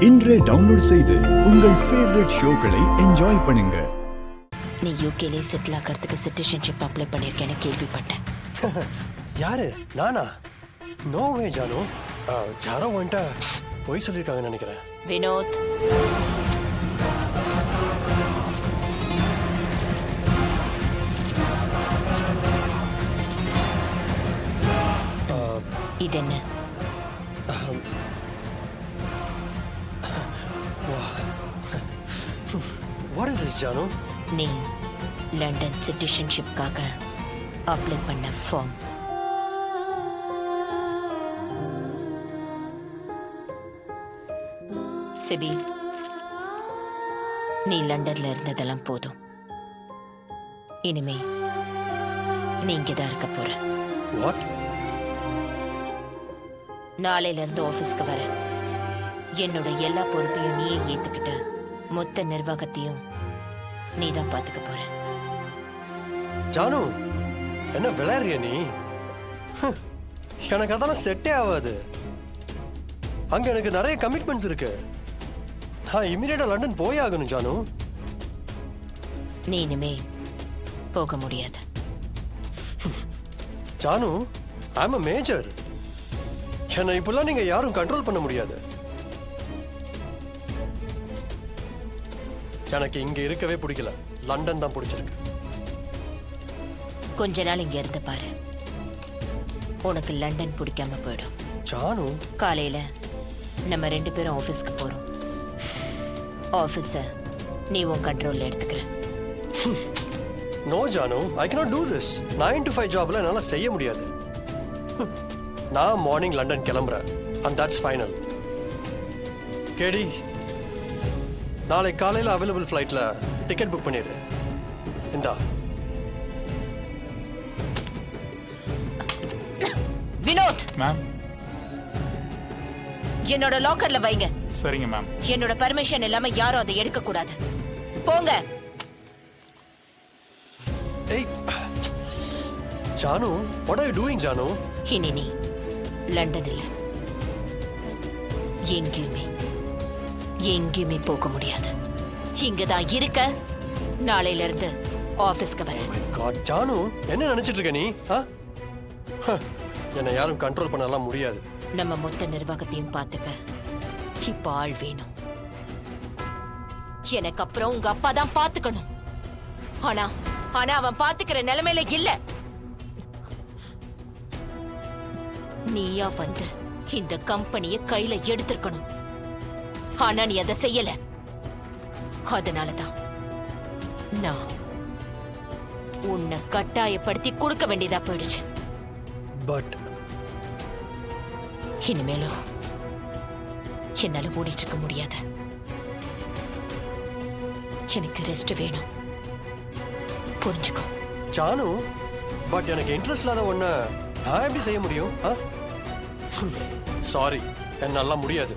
இன்றே டவுன்லோட் செய்து உங்கள் ஃபேவரட் ஷோக்களை என்ஜாய் பண்ணுங்க. நீ யூகேலே செட்டில் ஆகிறதுக்கு சிட்டிசன்ஷிப் அப்ளை பண்ணியிருக்கேன்னு கேள்விப்பட்டேன். யாரு? நானா? No way Janu. யாரோ வந்துட்டா போய் சொல்லியிருக்காங்கன்னு நினைக்கிறேன். வினோத், இது என்ன? What is this Janu? நீ லண்டன் சிட்டிசன்ஷிப்காக அப்ளை பண்ண ஃபார்ம். சிபி, நீ லண்டன்ல இருந்ததெல்லாம் போதும். இனிமே நீ இங்கதான் இருக்க போற. வாட்? நாளையில இருந்து ஆபீஸ்க்கு வர என்னோட எல்லா பொறுப்பையும் நீயே ஏத்துக்கிட்ட மொத்த நிர்வாகத்தையும் நீ தான் பாத்துக்க போற. ஜானு, என்ன விளையாடுறிய நீ? எனக்கு அதெல்லாம் செட்டே ஆகாது. அங்க எனக்கு நிறைய கமிட்மெண்ட்ஸ் இருக்கு. நான் இமீடியட்டா லண்டன் போய் ஆகணும் ஜானு. நீ இனிமே போக முடியாது. ஜானு, ஐ அம் a மேஜர். என்னை இப்பெல்லாம் நீங்க யாரும் கண்ட்ரோல் பண்ண முடியாது. எனக்கு இங்க இருக்கவே பிடிக்கல. லண்டன் தான் பிடிச்சிருக்கு. கொஞ்ச நாள் இங்க இருந்து பாரு, உனக்கு லண்டன் பிடிக்காம போயிடும். ஜானு, காலையில நம்ம 2 பேரும் ஆபீஸ்க்கு போறோம். ஆபீஸ நீ உன் கண்ட்ரோல்ல எடுத்துக்கிற. No Janu, I cannot do this. 9 to 5 ஜாப்ல என்னால செய்ய முடியாது. நான் மார்னிங் லண்டன் கிளம்புறேன். and that's final. கேடி, நாளை காலையில அவைலபிள் ஃப்ளைட்ல டிக்கெட் புக் பண்ணிடு. இந்தா. வினோத், மேம். என்னோட லாக்கர்ல வைங்க. சரிங்க மேம். என்னோட பர்மிஷன் இல்லாம யாரும் அதை எடுக்க கூடாது. போங்க. ஏய் Janu, what are you doing Janu? இனி நீ லண்டன் இல்ல, எங்கேயுமே போக முடியாது. இங்கதான் இருக்க. நாளையில இருந்து ஆபீஸ்க்கு வர. God, ஜானு, என்ன நினைச்சிட்டு இருக்க நீ? என்னை யாரும் கண்ட்ரோல் பண்ணலாம் முடியாது. நம்ம மொத்த நிர்வாகத்தையும் பார்த்துக்க இப்ப ஆள் வேணும். எனக்கு அப்புறம் உங்க அப்பா தான் பாத்துக்கணும். ஆனா அவன் பாத்துக்கிற நிலைமையில இல்ல. நீயா வந்து இந்த கம்பெனிய கையில எடுத்திருக்கணும். ஆனா நீ அதை செய்யல. அதனாலதான் நான் உன்னை கட்டாயப்படுத்தி கொடுக்க வேண்டியதா போயிடுச்சு. பட் இனிமேலும் என்னால ஓடிட்டு இருக்க முடியாது. எனக்கு ரெஸ்ட் வேணும், புரிஞ்சுக்கோ. ஜானு, பட் எனக்கு இன்ட்ரெஸ்ட் இல்லாத ஒண்ண நான் எப்படி செய்ய முடியும்? சாரி, என்னால முடியாது.